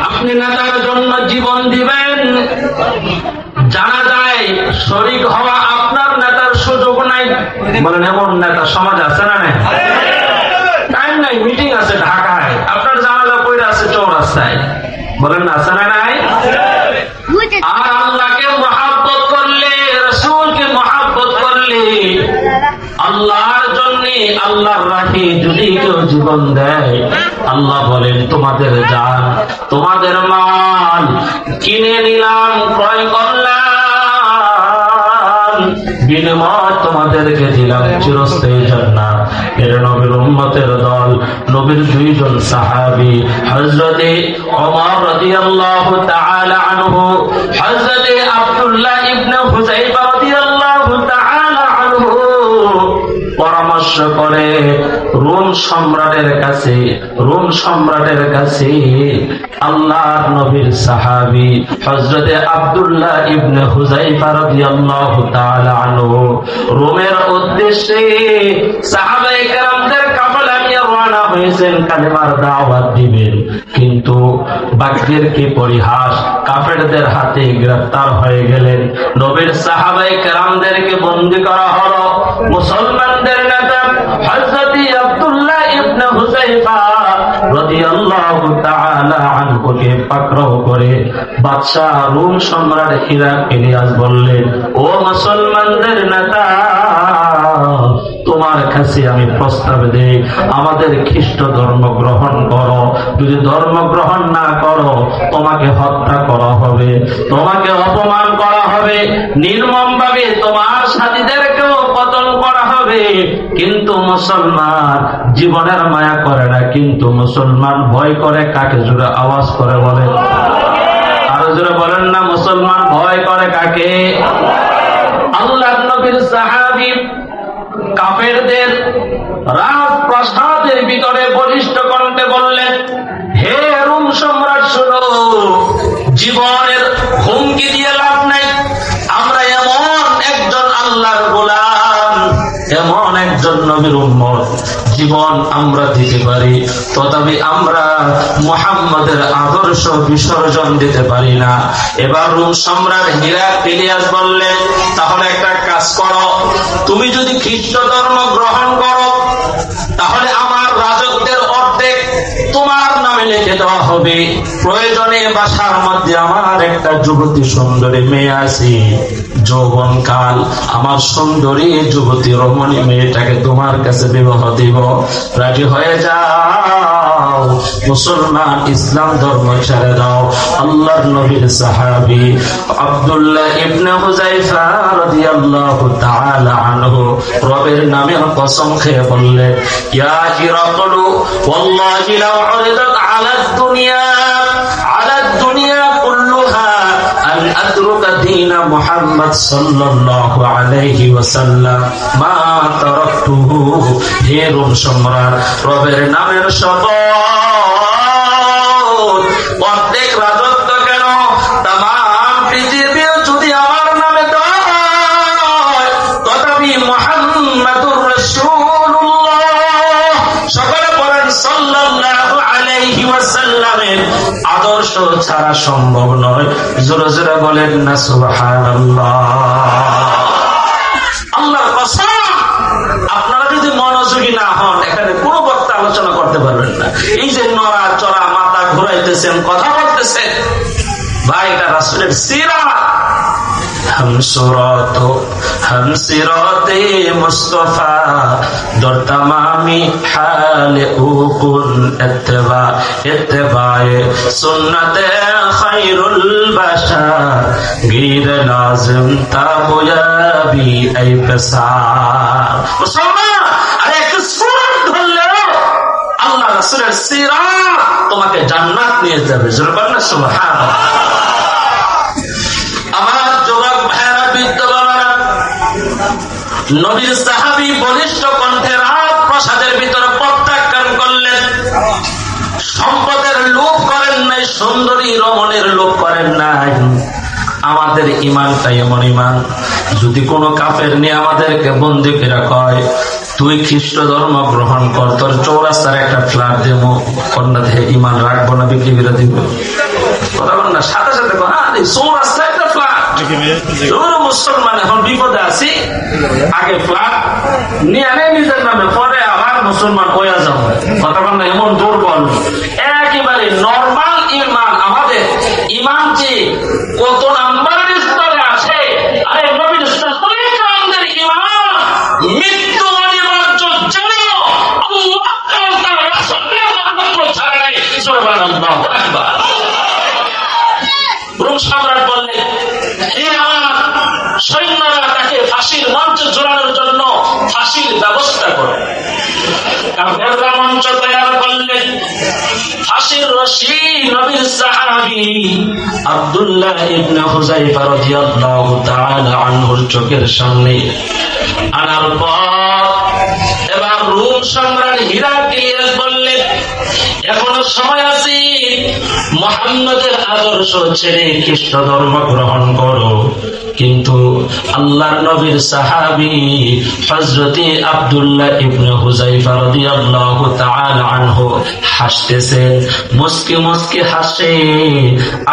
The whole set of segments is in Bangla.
আপনি নেতার জন্য জীবন দিবেন, জানা যায় শরীক হওয়া আপনার নেতার সুযোগ নাই। বলেন এমন নেতা সমাজ আছে না? নাই, টাইম নাই, মিটিং আছে ঢাকায়, আপনার জানাজা পড়ে আছে চৌরাস্তায়। বলেন না, আছে না? নাই। আর আল্লাহকে মহাব্বত করলে, রাসূলকে মহাব্বত করলে, আল্লাহর জন্য আল্লাহর রাহে যদি কেউ জীবন দেয়, আল্লাহ বলেন তোমাদের জান, তোমাদের মাল কিনে নিলাম, ক্রয় করলাম, বিনিময় তোমাদেরকে দিলাম চিরস্থায়ী জান্নাত। এর নবীর উম্মতের দল, নবীর দুইজন সাহাবী, হযরতে ওমর রাদিয়াল্লাহু তাআলা আনহু, হযরতে আব্দুল্লাহ ইবনে হুযাইফা রাদিয়াল্লাহু তাআলা আনহু পরামর্শ করে রোম সম্রাটের কাছে আল্লাহর নবীর সাহাবী হযরতে আব্দুল্লাহ ইবনে হুযাইফা রাদিয়াল্লাহু তাআলা আনহু রোমের উদ্দেশ্যে সাহাবায়ে কেরামদের কাফেলা নিয়ে রওনা হয়েছেন কালেমার দাওয়াত দিবেন। কিন্তু ভাগ্যের কি পরিহাস, কাফেরদের হাতে গ্রেফতার হয়ে গেলেন। নবীর সাহাবায়ে কেরামদেরকে বন্দী করা হলো। মুসলমানদের নেতা হযরত আব্দুল্লাহ ইবনে হুযাইফা রাদিয়াল্লাহু তাআলা আনহুকে পাকড়াও করে বাদশা রোম সম্রাট হিরাক্লিয়াস বললেন, ও মুসলমানদের নেতা, তোমার কাছে আমি প্রস্তাব দেই, আমাদের খ্রিস্ট ধর্ম গ্রহণ করো। যদি ধর্ম গ্রহণ না করো, তোমাকে হত্যা করা হবে, তোমাকে অপমান করা হবে, নির্মম ভাবে তোমার সাথীদেরকেও পতন করা হবে। কিন্তু মুসলমান জীবনের মায়া করে না, কিন্তু মুসলমান ভয় করে কাকে? জোরে আওয়াজ করে বলেন, আরো জোরে বলেন না, মুসলমান ভয় করে কাকে? আল্লাহর নবীর সাহাবী কাফেরদের রাজপ্রাসাদের ভিতরে বলিষ্ঠ কণ্ঠে বললেন, হে রোম সম্রাট, শোনো, জীবনের হুমকি দিয়ে লাভ নাই। আমরা এমন একজন আল্লাহর গোলাম, এমন একজন নবীর উম্মত, জীবন আমরা দিতে পারি, তথাপি আমরা মুহাম্মদের আদর্শ বিসর্জন দিতে পারি না। এবার রোম সম্রাট হিরাক্লিয়াস বললেন, তাহলে একটা কাজ করো, তুমি যদি খ্রিস্ট ধর্ম গ্রহণ করো, তাহলে আমার রাজত্বের অর্ধেক তোমার নামে লিখে দেওয়া হবে। প্রয়োজনে বাসার মধ্যে আমার একটা যুবতী সুন্দরী মেয়ে আছে, যৌবনকাল, আমার সুন্দরী যুবতী রমণী মেয়েটাকে তোমার কাছে বিবাহ দিব, রাজি হয়ে যাও, মুসলমান ইসলাম ধর্ম ছেড়ে দাও। আল্লাহর নবীর সাহাবী আব্দুল্লাহ ইবনে হুযাইফা রাদিয়াল্লাহু তাআলা আনহু রবের নামে কসম খেয়ে বললেন, ইয়া হিরাকলু ওয়াল্লাহি লাউ উরিদাত আলাদ দুনিয়া কুল্লুহা আন আতরুকা দীন মুহাম্মদ সাল্লাল্লাহু আলাইহি ওয়াসাল্লাম মা তারাকতুহু। হে রোম সম্রাট, রবের নামের শপথ, অর্ধেক রাজত্ব কেন, তামাম পৃথিবী যদি আমার নামে দেওয়া হয়, তথাপি মুহাম্মাদুর রাসূলুল্লাহ, সকলে বলেন সাল্লাল্লাহু আলাইহি ওয়াসাল্লামের আদর্শ ছাড়া সম্ভব নয়। জোরে জোরে বলেন না সুবহানাল্লাহ। আল্লাহর কসম, আপনারা যদি মনোযোগী না হন, এখানে কোনো বক্তা আলোচনা করতে পারবেন না। এই যে নড়া চড়া, মাথা ঘুরাইতেছেন, কথা বলতেছেন, ভাই, এটা রাসূলের সিরাত। हम सिराते मुस्तफा दर तमामी हाल उकुन इत्तिबाए सुन्नते खैरुल बशर गिर लाजिम ताबुयाबी ऐ बसार। मुसलमान, अरे एक सूरत ধরলে আল্লাহ রাসূলের সিরাত তোমাকে জান্নাত নিয়ে যাবে। জোরে বলেন সুবহানাল্লাহ। আমার যুবক ভাইরা, বিদ্যালয়েরা, নবীর সাহাবী বলিষ্ঠ কণ্ঠে রাজপ্রাসাদের ভিতরে প্রত্যাখ্যান করলেন। সম্পদের লোভ করেন নাই, সুন্দরী রমণীর লোভ করেন নাই। আমাদের ইমানটা এমন ইমান, যদি কোনো কাফের নিয়ে আমাদেরকে বন্দী করে কয় তুই খ্রিস্ট ধর্ম গ্রহণ কর, তোর চৌরাস্তার একটা ফ্ল্যাট দেবো, কন্যা থেকে ইমান রাখবো না বিক্রি করে দিব। কথা বল না, সাথে সাথে চৌরাস্তায় একটা ফ্ল্যাট। মুসলমান এখন বিপদে আছি, আগে ফ্ল্যাট নিয়ে আনে নিজের নামে, পরে আবার মুসলমান হয়ে যাবো। কথা বল না, এমন দুর্বল একেবারে নর্মাল ইমান। আমাদের ইমান যে কত নাম্বারের স্তরে আছে, আরে নবীর আমাদের ইমান মৃত্যু অনিবার্য জানিও রোম সম্রাট বললেন, হে আমার সৈন্যরা তাকে ফাঁসির মঞ্চ জোড়ানোর জন্য ফাঁসির ব্যবস্থা করে। কাফেররা মঞ্চ তৈরি করলেন, ফাঁসির রশি নবীর সাহাবী আব্দুল্লাহ ইবনে হুযায়ফা রাদিয়াল্লাহু তাআলা আনহুর চোখের সামনে আনার পর এবার রোম সম্রাট হিরাক্লিয়াস বললেন, এখনো সময় আছে, মুহাম্মদের আদর্শ ছেড়ে খ্রিস্ট ধর্ম গ্রহণ করো। কিন্তু আল্লাহর নবীর সাহাবী হযরত আব্দুল্লাহ ইবনে হুযায়ফা রাদিয়াল্লাহু তাআলা আনহু হাসতেছেন, মুস্কি মুস্কি হাসে।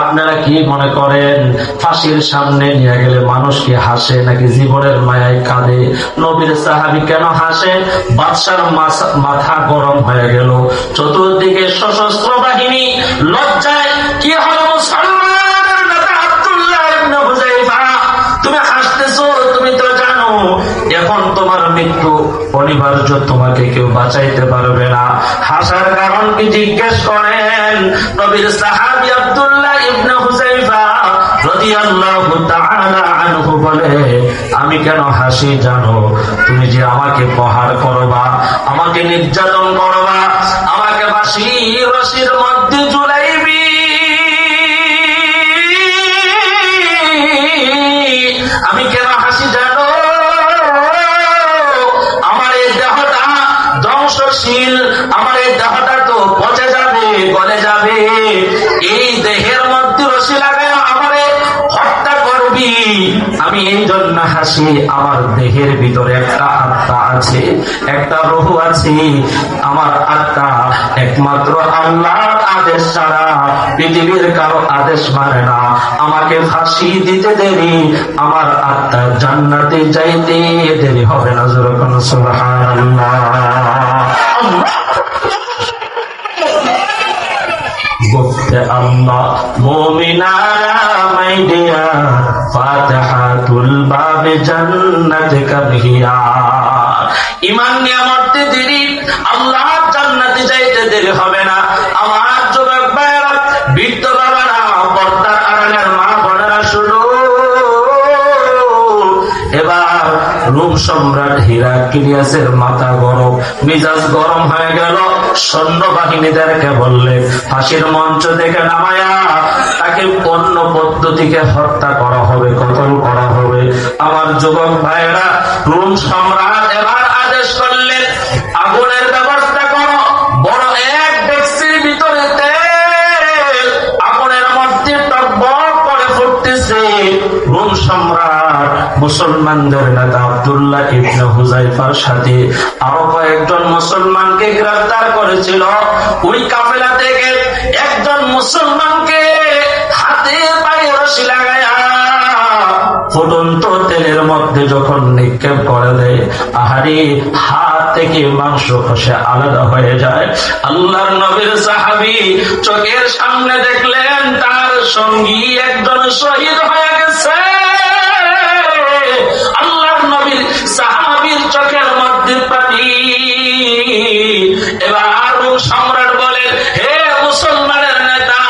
আপনারা কি মনে করেন ফাঁসির সামনে নিয়ে গেলে মানুষ কি হাসে নাকি জীবনের মায়ায় কাঁদে? নবীর সাহাবী কেন হাসে? বাদশার মাথা গরম হয়ে গেল, চতুর্দিকে সশস্ত্র বাহিনী, লজ্জায় কি হলো মুসলমানের নেতা আব্দুল্লাহ ইবনে হুযায়ফা, তুমি হাসতেছো? তুমি তো জানো এখন তোমার মৃত্যু অনিবার্য, তোমাকে কেউ বাঁচাইতে পারবে না। হাসার কারণ কি জিজ্ঞেস করেন। নবীর সাহাবী আব্দুল্লাহ ইবনে হুযায়ফা রাদিয়াল্লাহু তাআলা আনহু বলে, আমি কেন হাসি জানো? তুমি যে আমাকে প্রহার করবা, আমাকে নির্যাতন করবা, আমাকে ফাঁসির রশির মধ্যে ঝুলাইবি, আমি কেন হাসি জানো? আমার এই দেহটা ধ্বংসশীল, আমার এই দেহটা তো পচে যাবে, গলে যাবে। এই দেহের মধ্যে রশি লাগায় আমারে হত্যা করবি, আমি এই জন্য হাসি। আমার দেহের ভিতরে একটা আত্মা আছে, একটা রূহ আছে। আমার আত্মা একমাত্র আল্লাহর আদেশ ছাড়া পৃথিবীর কারো আদেশ মানে না। আমাকে ফাঁসি দিতে দেরি, আমার আত্মা জান্নাতে যাইতে দেরি হবে না। যখন সুবহানাল্লাহ, বলতে আল্লাহ মুমিনারা মাইডিয়া ফাতিহাতুল বাবে জান্নাতে কাবিয়া। ঈমান নিয়ে মরতে দেরি, আল্লাহ জান্নাতে যাইতে দেরি হবে না। আমার যুবক ভাইরা, বৃদ্ধ বাবারা, পর্দার আড়ালের মা বোনেরা, শুনো এবার রোম সম্রাট হিরাক্লিয়াসের মাথা গরম, মিজাজ গরম হয়ে গেল। সৈন্যবাহিনীদেরকে বললে ফাঁসির মঞ্চ থেকে নামায়া তাকে অন্য পদ্ধতিকে হত্যা করা হবে, কতল করা হবে। আমার যুবক ভাইয়েরা, রোম সম্রাট এবার আদেশ করলেন, আগুনের ব্যবস্থা করো। বড় এক ডেকচির ভিতরে তেল আগুনের মধ্যে টকবক করে ফুটতেছে। রোম সম্রাট মুসলমানদের নেতা আব্দুল্লাহ ইবনে হুযায়ফার সাথে আরো কয়েকজন মুসলমানকে গ্রেফতার করেছিল। ওই কাফেলা থেকে একজন মুসলমানকে হাতে পায়ে রশি লাগায়া ফুটন্ত তেলের মধ্যে যখন নিক্ষেপ করে দেয়, আহারে হাত থেকে মাংস খসে আলাদা হয়ে যায়। আল্লাহর নবীর সাহাবী চোখের সামনে দেখলেন তার সঙ্গী একজন শহীদ হয়ে গেছে। আল্লাহর নবীর সাহাবীর চোখের মধ্যে পানি। এবার সম্রাট বলেন, হে মুসলমানের নেতা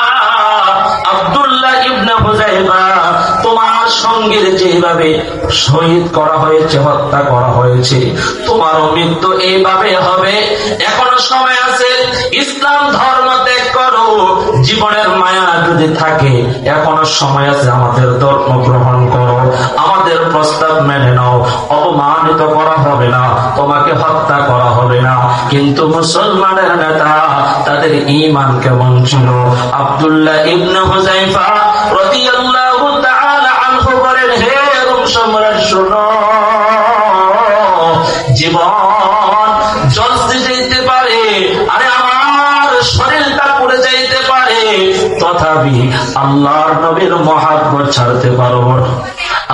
আব্দুল্লাহ ইবনে হুযায়ফা, তোমার সঙ্গীর যেভাবে শহীদ করা হয়েছে, হত্যা করা হয়েছে, তোমারও মৃত্যু এইভাবে হবে। এখনো সময় আছে, ইসলাম ধর্ম ত্যাগ করো। জীবনের মায়া যদি থাকে, এখনো সময় আছে, আমাদের ধর্ম গ্রহণ করো, আমাদের প্রস্তাব মেনে নাও। অপমানিত করা হবে না, তোমাকে হত্যা করা হবে না। কিন্তু মুসলমানের নেতা, তাদের ঈমান কেমন ছিল? আব্দুল্লাহ ইবনে হুযায়ফা রাদিয়াল্লাহু তাআলা আনহু বলেন, হে রোম সম্রাট, শোনো, জীবন আল্লাহর নবীর মহাব্বত ছাড়তে পারবো না,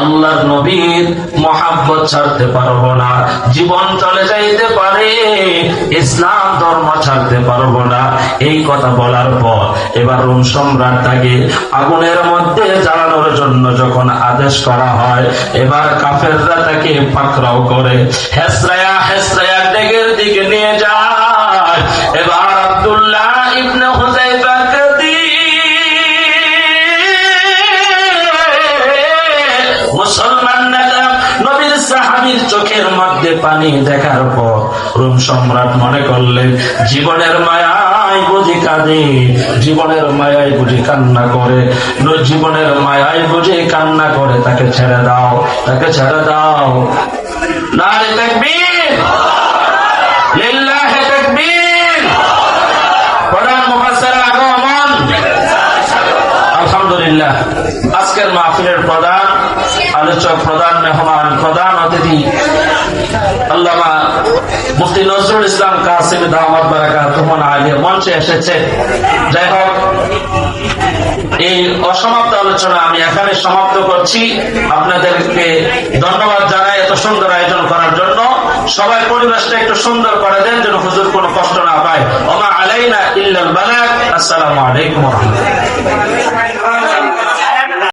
আল্লাহর নবীর মহাব্বত ছাড়তে পারবো না। জীবন চলে যাইতে পারে, ইসলাম ধর্ম ছাড়তে পারবো না। এই কথা বলার পর এবার রোম সম্রাট তাকে আগুনের মধ্যে জ্বালানোর জন্য যখন আদেশ করা হয়, এবার কাফেররা তাকে পাকড়াও করে হেসরায়া হেসরায়া ডেগের দিকে নিয়ে যায়। এবার আব্দুল্লাহ ইবনে হুযাইফাকে মুসলমান নেতা নবীর সাহাবীর চোখের মধ্যে পানি দেখার পর রোম সম্রাট মনে করলেন জীবনের মায়ায় বুঝি কাঁদে, জীবনের মায়ায় বুঝি কান্না করে, জীবনের মায়ায় বুঝি কান্না করে, তাকে ছেড়ে দাও, তাকে ছেড়ে দাও। নারে তাকবীর, লিল্লাহি তাকবীর। প্রধান মুফাসসির আগমন। আলহামদুলিল্লাহ, আজকের মাহফিলের প্রধান আলোচক, প্রধান মেহমান, প্রধান অতিথি আল্লামা মুফতি নজরুল ইসলাম কাসেমি দাওয়াত বারাকাতুহু আলাইহি মঞ্চে এসেছে। যাই হোক, এই অসমাপ্ত আলোচনা আমি এখানে সমাপ্ত করছি। আপনাদেরকে ধন্যবাদ জানাই এত সুন্দর আয়োজন করার জন্য। সবাই পরিবেশটা একটু সুন্দর করে দেন যেন হুজুর কোনো কষ্ট না পায়। ওয়া মা আলাইনা ইল্লাল বালাগ। আসসালামু আলাইকুম ওয়া রাহমাতুল্লাহ।